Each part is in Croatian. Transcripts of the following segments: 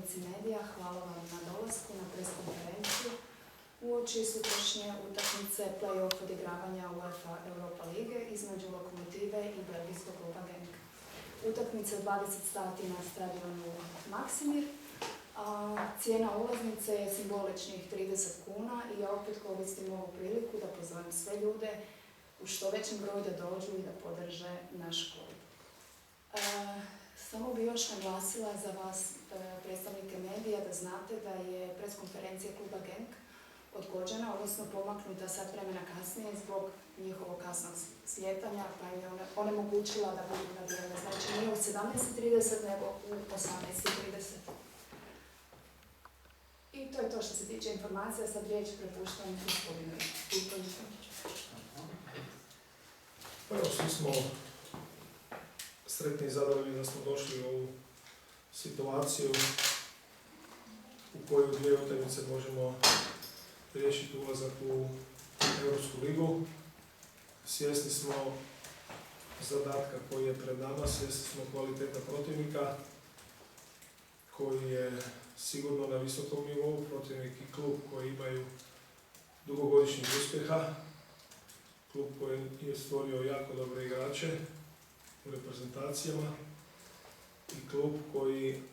predstavnici medija, hvala vam na dolasku na preskonferenciju uoči sutrašnje utakmice play-off odigravanja UEFA Europa lige između Lokomotive i belgijskog kluba Genk. Utakmica u 20 sati na stadionu Maksimir. Cijena ulaznice je simboličnih 30 kuna i ja opet koristim ovu priliku da pozovem sve ljude u što većem broju da dođu i da podrže naš klub. Samo bi još naglasila za vas, predstavnike medija, da znate da je preskonferencija kluba Genk odgođena, odnosno pomaknuta sat vremena kasnije zbog njihovog kasnog slijetanja, pa je onemogućila da budu na vrijeme. Znači nije u 17:30, nego u 18:30. I to je to što se tiče informacija. Sad riječ prepuštam gospodinu Ivkoviću. Pa evo, svi smo sretni i zadovoljni da smo došli u ovu situaciju u kojoj u 2 utakmice možemo riješiti ulazak u Europsku ligu. Svjesni smo zadatka koji je pred nama, svjesni smo kvaliteta protivnika koji je sigurno na visokom nivou, protivnik i klub koji imaju dugogodišnjih uspjeha, klub koji je stvorio jako dobre igrače u reprezentacijama i klub koji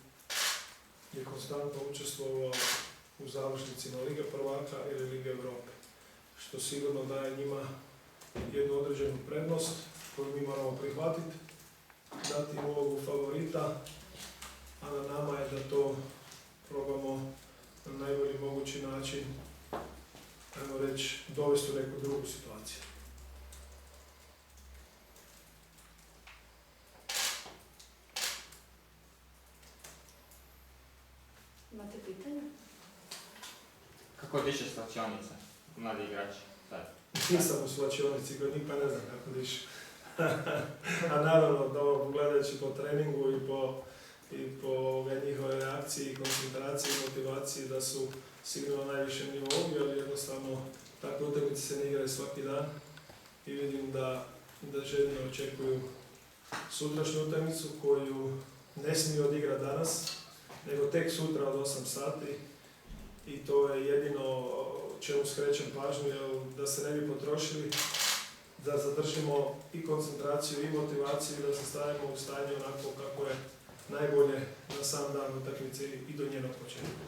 je konstantno učestvovao u završnicima Lige prvaka ili Lige Europe, što sigurno daje njima jednu određenu prednost koju mi moramo prihvatiti, dati im ulogu favorita, a na nama je da to probamo na najbolji mogući način, ajmo reći, dovesti u neku drugu situaciju. Imate pitanje? Kako diše svlačionice, mladi igrači? Nisam u svlačionici kod njih, pa ne znam kako diše. A naravno, dobro, gledajući po treningu i po njihove reakciji, koncentraciji i motivaciji da su sigurno na najvišem nivou, jer jednostavno takve utakmice se ne igraju svaki dan i vidim da željno očekuju sutrašnju utakmicu koju ne smiju odigrati danas, nego tek sutra od 8 sati i to je jedino čemu skrećem pažnju, da se ne bi potrošili, da zadržimo i koncentraciju i motivaciju, da se stavimo u stanje onako kako je najbolje na sam dan utakmice i do njenog početka.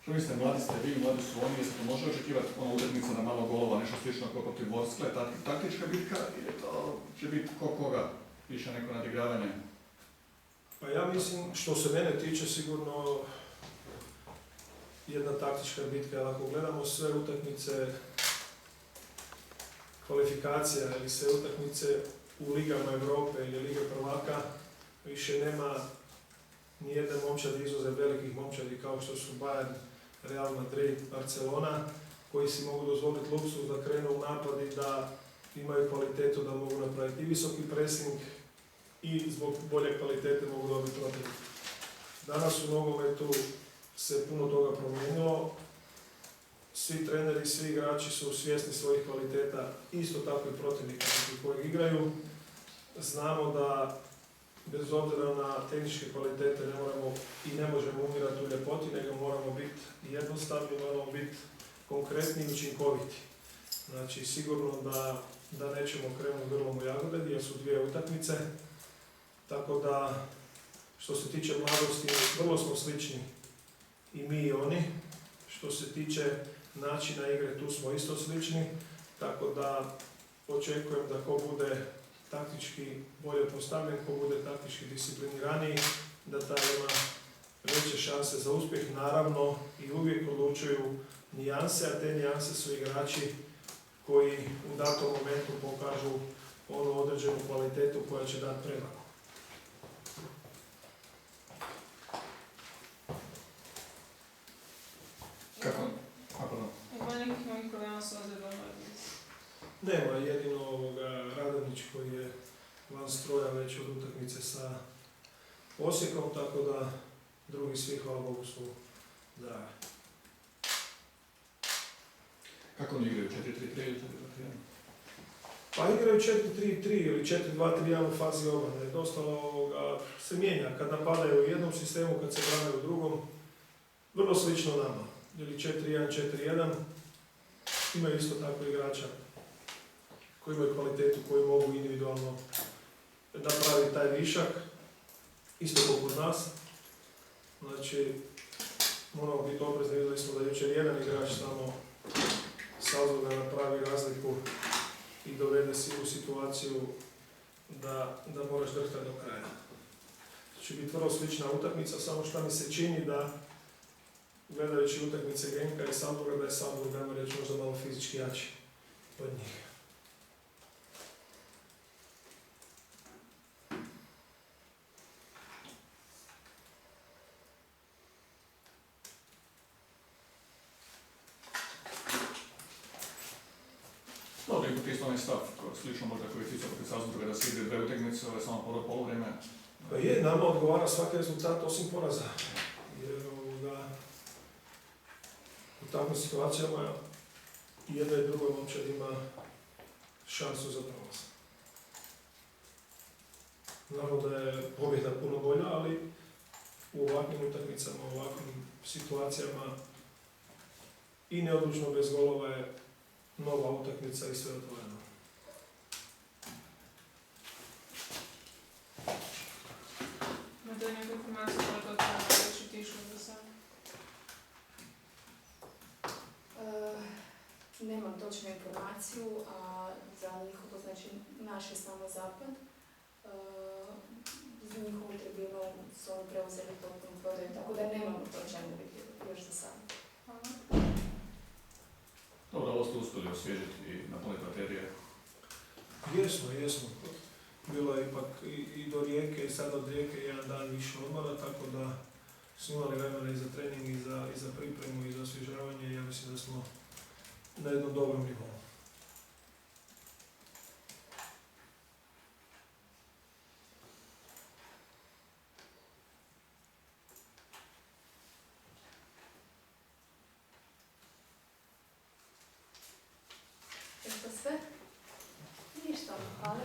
Čuli ste, mladi ste vi, mladi su oni, jeste to može očekivati utakmica na malo golova, nešto slično kao protiv Vorskle, taktička bitka ili to će biti koga, više neko nadigravanje? Pa ja mislim, što se mene tiče, sigurno jedna taktička bitka, ali ako gledamo sve utakmice kvalifikacija ili sve utakmice u Ligama Europe ili Lige prvaka, više nema nijedne momčadi izuzev velikih momčadi kao što su Bayern, Real Madrid, Barcelona, koji si mogu dozvoliti luksuz da krenu u napad i da imaju kvalitetu da mogu napraviti i visoki pressing i zbog bolje kvalitete mogu dobiti protiv. Danas u nogometu se puno toga promijenilo. Svi treneri, svi igrači su svjesni svojih kvaliteta, isto tako i protivnika kojeg igraju. Znamo da bez obzira na tehničke kvalitete ne moramo i ne možemo umirati u ljepoti, nego moramo biti jednostavni, moramo biti konkretni i učinkoviti. Znači sigurno da nećemo krenuti grlom u jagode jer su 2 utakmice. Tako da, što se tiče mladosti, vrlo smo slični i mi i oni. Što se tiče načina igre, tu smo isto slični. Tako da očekujem da ko bude taktički bolje postavljen, ko bude taktički discipliniraniji, da taj ima veće šanse za uspjeh. Naravno, i uvijek odlučuju nijanse, a te nijanse su igrači koji u datom momentu pokažu onu određenu kvalitetu koja će dati prevagu. Kako? Ima nekih novih problema s ozljedom? Nema, jedino Radonić koji je van stroja već od utakmice sa Osijekom, tako da drugi svi, hvala Bogu, su zdravi. Kako oni igraju? 4-3-3 ili 4-2-3-1? Pa igraju 4-3-3 ili 4-2-3-1 u fazi obrane. Dosta se mijenja kad napadaju u jednom sistemu, kad se brane u drugom. Vrlo slično nama. Ili 4-1-4-1. Imaju isto tako igrača koji imaju kvalitetu, koji mogu individualno napraviti taj višak. Isto poput nas. Znači, moramo biti oprezni, vidjeli smo da jučer jedan igrač samo Salzburga napravi razliku i dovede si u situaciju da moraš drhtati do kraja. To će biti vrlo slična utakmica, samo što mi se čini da, gledajući utakmice Genka i Salzburga, da je Salzburg, ajmo reći, možda malo fizički jači od njih. Dobro, ipak isto onaj stav, slično možda koji je ticao protiv Salzburga da se ide 2 utakmice, ovo je samo poluvreme. Pa je, nama odgovara svaki rezultat osim poraza. Jer u takvim situacijama jedna i druga momčad ima šansu za prolaz. Naravno da je pobjeda puno bolja, ali u ovakvim utakmicama, u ovakvim situacijama i neodlučno bez golova je nova utakmica i sve otvoreno. Imate li neku informaciju koliko treba već otišlo do sada? Nemam točnu informaciju, a za njihovo, znači naš je samo zapad. Za njihovu tribinu su oni preuzeli potpuno prodaju, tako da nemamo točan uvid još za sada. Hvala. Dobro, ovo ste uspjeli osvježiti i napuniti baterije. Jesmo. Bilo je ipak i do Rijeke i sad od Rijeke jedan dan više odmora, tako da smo imali vremena i za trening, i za pripremu, i za osvježavanje, i ja mislim da smo na jednom dobrom nivou. Je to sve? Ništa, hvala.